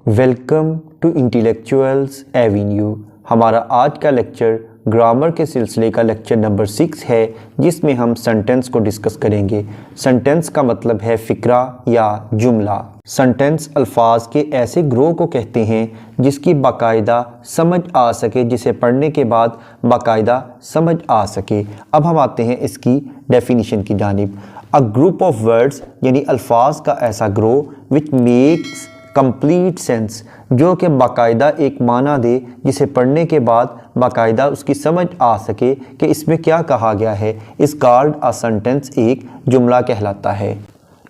Welcome to intellectuals Avenue. हमारा आज का लेक्चर ग्रामर के सिलसिले का लेक्चर नंबर 6 है, जिसमें हम सेंटेंस को डिस्कस करेंगे। सेंटेंस का मतलब है फ़िक्रा या जुमला। सेंटेंस अल्फाज के ऐसे ग्रोह को कहते हैं जिसकी बाकायदा समझ आ सके, जिसे पढ़ने के बाद बाकायदा समझ आ सके। अब हम आते हैं इसकी डेफिनेशन की जानिब। अ ग्रुप ऑफ वर्ड्स यानी अल्फाज का ऐसा ग्रोह विच मेक्स कंप्लीट सेंस, जो कि बाकायदा एक माना दे, जिसे पढ़ने के बाद बाकायदा उसकी समझ आ सके कि इसमें क्या कहा गया है। इस कॉल्ड अ सेंटेंस एक जुमला कहलाता है।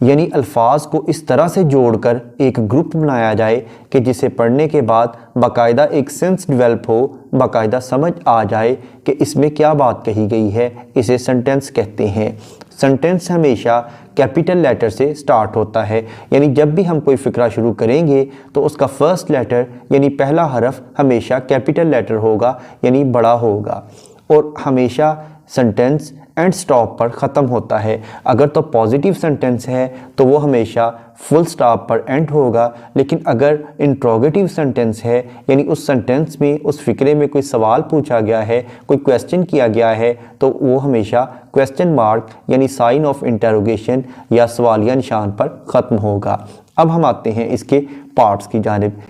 यानी अल्फाज को इस तरह से जोड़कर एक ग्रुप बनाया जाए कि जिसे पढ़ने के बाद बाकायदा एक सेंस डेवलप हो, बाकायदा समझ आ जाए कि इसमें क्या बात कही गई है। इसे सेंटेंस कहते हैं। सेंटेंस हमेशा कैपिटल लेटर से स्टार्ट होता है, यानी जब भी हम कोई फ़िक्रा शुरू करेंगे तो उसका फर्स्ट लेटर यानी पहला हरफ हमेशा कैपिटल लेटर होगा, यानी बड़ा होगा। और हमेशा सेंटेंस एंड स्टॉप पर ख़त्म होता है। अगर तो पॉजिटिव सेंटेंस है तो वो हमेशा फुल स्टॉप पर एंड होगा, लेकिन अगर इंट्रोगेटिव सेंटेंस है यानी उस सेंटेंस में, उस फ़िक्रे में कोई सवाल पूछा गया है, कोई क्वेश्चन किया गया है, तो वो हमेशा क्वेश्चन मार्क यानी साइन ऑफ इंटरोगेशन या सवालिया निशान पर ख़त्म होगा। अब हम आते हैं इसके पार्ट्स की जानिब।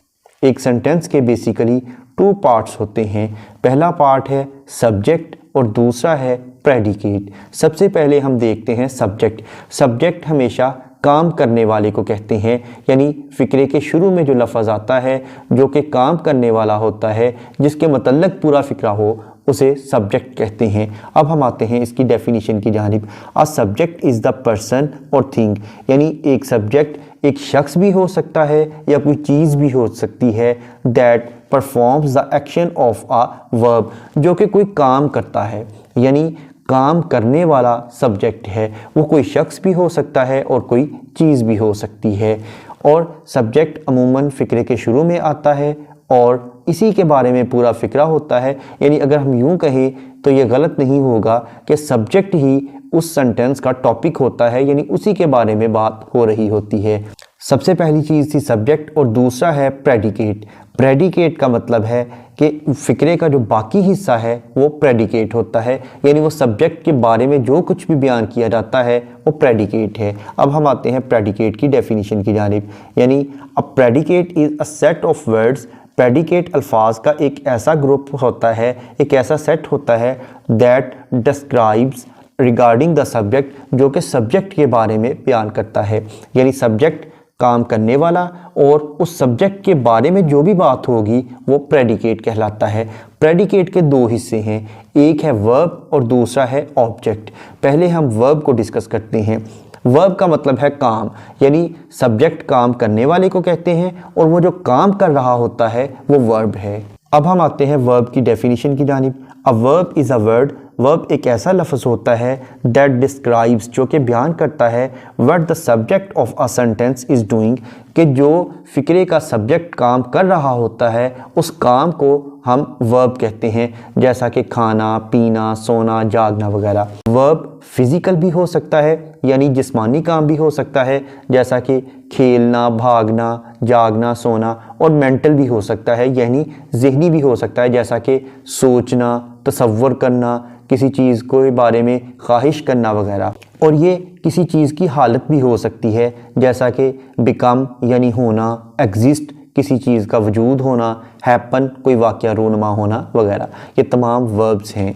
एक सेंटेंस के बेसिकली 2 पार्ट्स होते हैं। पहला पार्ट है सब्जेक्ट और दूसरा है प्रेडिकेट। सबसे पहले हम देखते हैं सब्जेक्ट। सब्जेक्ट हमेशा काम करने वाले को कहते हैं, यानी फ़िक्रे के शुरू में जो लफ्ज़ आता है जो कि काम करने वाला होता है, जिसके मतलब पूरा फ़िक्रा हो, उसे सब्जेक्ट कहते हैं। अब हम आते हैं इसकी डेफिनेशन की जानिब। A subject is the person और थिंग, यानी एक सब्जेक्ट एक शख्स भी हो सकता है या कोई चीज़ भी हो सकती है। That performs the action of a verb, जो कि कोई काम करता है, यानी काम करने वाला सब्जेक्ट है। वो कोई शख्स भी हो सकता है और कोई चीज़ भी हो सकती है। और सब्जेक्ट अमूमन फ़िक्रे के शुरू में आता है और इसी के बारे में पूरा फ़िक्रा होता है। यानी अगर हम यूँ कहें तो ये गलत नहीं होगा कि सब्जेक्ट ही उस सेंटेंस का टॉपिक होता है, यानी उसी के बारे में बात हो रही होती है। सबसे पहली चीज़ थी सब्जेक्ट और दूसरा है प्रेडिकेट। प्रेडिकेट का मतलब है कि फ़िक्रे का जो बाकी हिस्सा है वो प्रेडिकेट होता है, यानी वो सब्जेक्ट के बारे में जो कुछ भी बयान किया जाता है वो प्रेडिकेट है। अब हम आते हैं प्रेडिकेट की डेफिनेशन की जानिब। यानी a predicate is a set of words. Predicate अल्फाज का एक ऐसा ग्रुप होता है, एक ऐसा सेट होता है that describes regarding the subject, जो कि सब्जेक्ट के बारे में बयान करता है। यानी सब्जेक्ट काम करने वाला और उस सब्जेक्ट के बारे में जो भी बात होगी वो प्रेडिकेट कहलाता है। प्रेडिकेट के 2 हिस्से हैं, एक है वर्ब और दूसरा है ऑब्जेक्ट। पहले हम वर्ब को डिस्कस करते हैं। वर्ब का मतलब है काम, यानी सब्जेक्ट काम करने वाले को कहते हैं और वो जो काम कर रहा होता है वो वर्ब है। अब हम आते हैं वर्ब की डेफिनेशन की जानिब। A verb is a word. Verb एक ऐसा लफ्ज़ होता है दैट डिस्क्राइब्स, जो कि बयान करता है what the subject of a sentence is doing, कि जो फ़िक्रे का सब्जेक्ट काम कर रहा होता है उस काम को हम वर्ब कहते हैं, जैसा कि खाना, पीना, सोना, जागना वगैरह। वर्ब फिज़िकल भी हो सकता है, यानी जिस्मानी काम भी हो सकता है, जैसा कि खेलना, भागना, जागना, सोना। और मेंटल भी हो सकता है, यानी ज़हनी भी हो सकता है, जैसा कि सोचना, तसव्वुर करना, किसी चीज़ के बारे में ख्वाहिश करना वगैरह। और ये किसी चीज़ की हालत भी हो सकती है, जैसा कि बिकम यानी होना, एग्जिस्ट किसी चीज़ का वजूद होना, हैपन कोई वाक़या रूनुमा होना वगैरह। ये तमाम वर्ब्स हैं।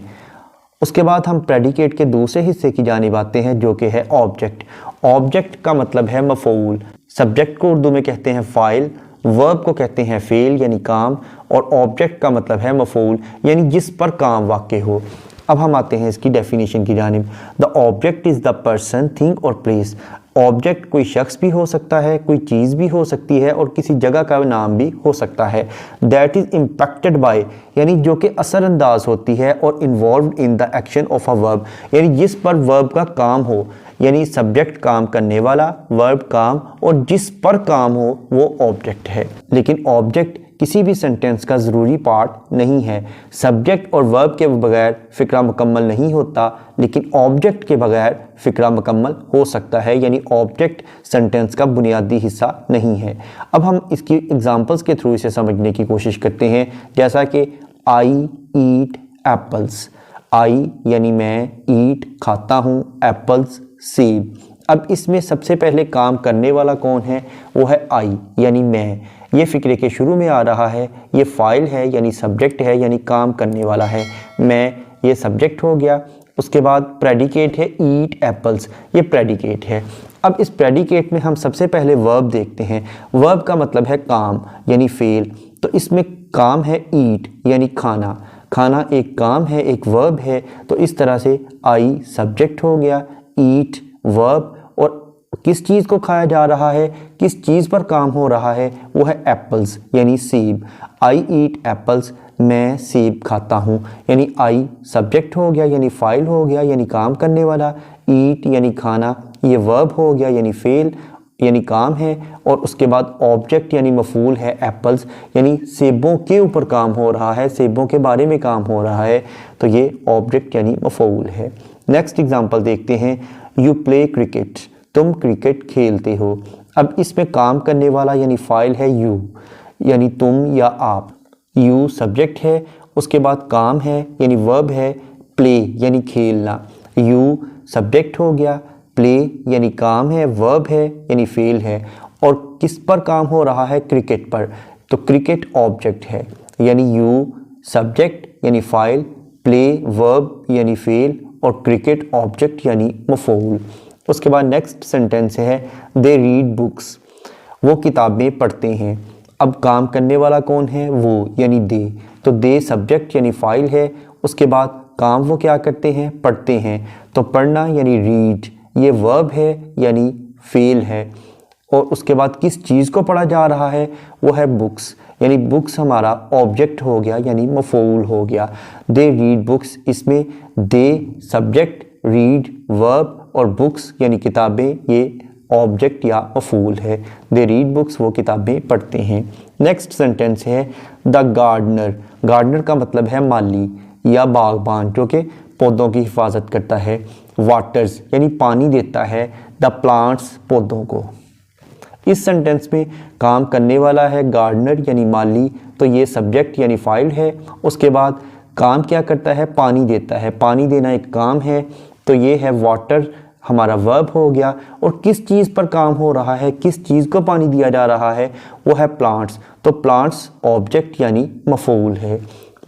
उसके बाद हम प्रेडिकेट के दूसरे हिस्से की जानिब आते हैं, जो कि है ऑब्जेक्ट। ऑब्जेक्ट का मतलब है मफ़ऊल। सब्जेक्ट को उर्दू में कहते हैं फ़ाइल, वर्ब को कहते हैं फ़ेल यानी काम, और ऑब्जेक्ट का मतलब है मफ़ऊल, यानी जिस पर काम वाक़े हो। अब हम आते हैं इसकी डेफिनेशन की जानिब। The object is the person, thing और प्लेस। ऑब्जेक्ट कोई शख्स भी हो सकता है, कोई चीज़ भी हो सकती है और किसी जगह का नाम भी हो सकता है। दैट इज़ इम्पैक्टेड बाय, यानी जो कि असरअंदाज होती है और involve in the action of a verb, यानी जिस पर वर्ब का काम हो। यानी सब्जेक्ट काम करने वाला, वर्ब काम, और जिस पर काम हो वो ऑब्जेक्ट है। लेकिन ऑब्जेक्ट किसी भी सेंटेंस का ज़रूरी पार्ट नहीं है। सब्जेक्ट और वर्ब के बगैर फ़िक्रा मुकम्मल नहीं होता, लेकिन ऑब्जेक्ट के बगैर फ़िक्रा मुकम्मल हो सकता है, यानी ऑब्जेक्ट सेंटेंस का बुनियादी हिस्सा नहीं है। अब हम इसकी एग्जांपल्स के थ्रू इसे समझने की कोशिश करते हैं, जैसा कि आई ईट एप्पल्स। आई यानी मैं, ईट खाता हूँ, एप्पल्स सेब। अब इसमें सबसे पहले काम करने वाला कौन है? वो है आई यानी मैं। ये फ़िक्रे के शुरू में आ रहा है, ये फ़ाइल है यानी सब्जेक्ट है, यानी काम करने वाला है। मैं, ये सब्जेक्ट हो गया। उसके बाद प्रेडिकेट है ईट एप्पल्स, ये प्रेडिकेट है। अब इस प्रेडिकेट में हम सबसे पहले वर्ब देखते हैं। वर्ब का मतलब है काम यानी फेल। तो इसमें काम है ईट यानी खाना। खाना एक काम है, एक वर्ब है। तो इस तरह से आई सब्जेक्ट हो गया, ईट वर्ब, और किस चीज़ को खाया जा रहा है, किस चीज़ पर काम हो रहा है, वो है एप्पल्स यानी सेब। आई ईट एप्पल्स, मैं सेब खाता हूँ, यानी आई सब्जेक्ट हो गया यानी फ़ाइल हो गया यानी काम करने वाला, ईट यानी खाना, ये वर्ब हो गया यानी फेल यानी काम है, और उसके बाद ऑब्जेक्ट यानी मफूल है एप्पल्स, यानी सेबों के ऊपर काम हो रहा है, सेबों के बारे में काम हो रहा है, तो ये ऑब्जेक्ट यानी मफूल है। नेक्स्ट एग्जांपल देखते हैं, यू प्ले क्रिकेट, तुम क्रिकेट खेलते हो। अब इसमें काम करने वाला यानी फ़ाइल है यू यानी तुम या आप। यू सब्जेक्ट है, उसके बाद काम है यानी वर्ब है, प्ले यानी खेलना। यू सब्जेक्ट हो गया, प्ले यानी काम है, वर्ब है यानी फेल है, और किस पर काम हो रहा है? क्रिकेट पर। तो क्रिकेट ऑब्जेक्ट है, यानी यू सब्जेक्ट यानी फ़ाइल, प्ले वर्ब यानी फेल, और क्रिकेट ऑब्जेक्ट यानी मफूल। उसके बाद नेक्स्ट सेंटेंस है दे रीड बुक्स, वो किताबें पढ़ते हैं। अब काम करने वाला कौन है? वो यानी दे। तो दे सब्जेक्ट यानी फ़ाइल है, उसके बाद काम वो क्या करते हैं? पढ़ते हैं। तो पढ़ना यानी रीड, ये वर्ब है यानी फेल है, और उसके बाद किस चीज़ को पढ़ा जा रहा है? वो है बुक्स, यानी बुक्स हमारा ऑब्जेक्ट हो गया यानी मफूल हो गया। दे रीड बुक्स, इसमें दे सब्जेक्ट, रीड वर्ब, और बुक्स यानी किताबें ये ऑब्जेक्ट या मफूल है। दे रीड बुक्स, वो किताबें पढ़ते हैं। नेक्स्ट सेंटेंस है द गार्डनर। गार्डनर का मतलब है माली या बागबान, जो कि पौधों की हिफाजत करता है। वाटर्स यानी पानी देता है द प्लांट्स, पौधों को। इस सेंटेंस में काम करने वाला है गार्डनर यानी माली, तो ये सब्जेक्ट यानी फ़ाइल है। उसके बाद काम क्या करता है? पानी देता है, पानी देना एक काम है, तो ये है वाटर हमारा वर्ब हो गया। और किस चीज़ पर काम हो रहा है, किस चीज़ को पानी दिया जा रहा है? वो है प्लांट्स, तो प्लांट्स ऑब्जेक्ट यानी मफूल है।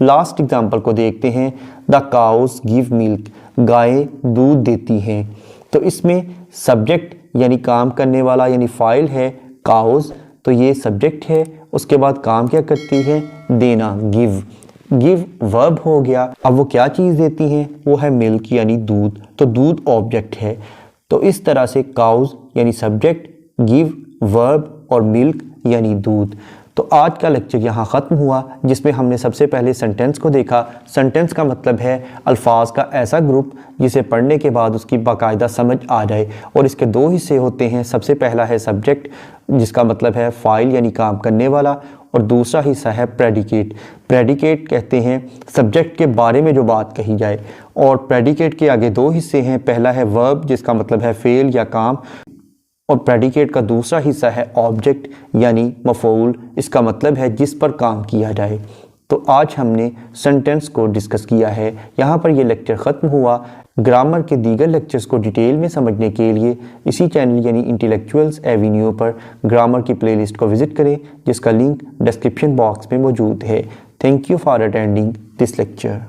लास्ट एग्जांपल को देखते हैं, द काउस गिव मिल्क, गायें दूध देती हैं। तो इसमें सब्जेक्ट यानी काम करने वाला यानी फ़ाइल है काउस, तो ये सब्जेक्ट है। उसके बाद काम क्या करती है? देना, गिव। गिव वर्ब हो गया। अब वो क्या चीज़ देती हैं? वो है मिल्क यानी दूध, तो दूध ऑब्जेक्ट है। तो इस तरह से काउस यानी सब्जेक्ट, गिव वर्ब, और मिल्क यानी दूध। तो आज का लेक्चर यहाँ ख़त्म हुआ, जिसमें हमने सबसे पहले सेंटेंस को देखा। सेंटेंस का मतलब है अल्फाज का ऐसा ग्रुप जिसे पढ़ने के बाद उसकी बाकायदा समझ आ जाए, और इसके दो हिस्से होते हैं। सबसे पहला है सब्जेक्ट, जिसका मतलब है फ़ाइल यानी काम करने वाला, और दूसरा हिस्सा है प्रेडिकेट। प्रेडिकेट कहते हैं सब्जेक्ट के बारे में जो बात कही जाए, और प्रेडिकेट के आगे दो हिस्से हैं। पहला है वर्ब, जिसका मतलब है फेल या काम, और प्रेडिकेट का दूसरा हिस्सा है ऑब्जेक्ट यानी मफूल, इसका मतलब है जिस पर काम किया जाए। तो आज हमने सेंटेंस को डिस्कस किया है। यहाँ पर ये लेक्चर ख़त्म हुआ। ग्रामर के दीगर लेक्चर्स को डिटेल में समझने के लिए इसी चैनल यानी इंटेलेक्चुअल्स एवेन्यू पर ग्रामर की प्लेलिस्ट को विज़िट करें, जिसका लिंक डिस्क्रिप्शन बॉक्स में मौजूद है। Thank you for attending this lecture.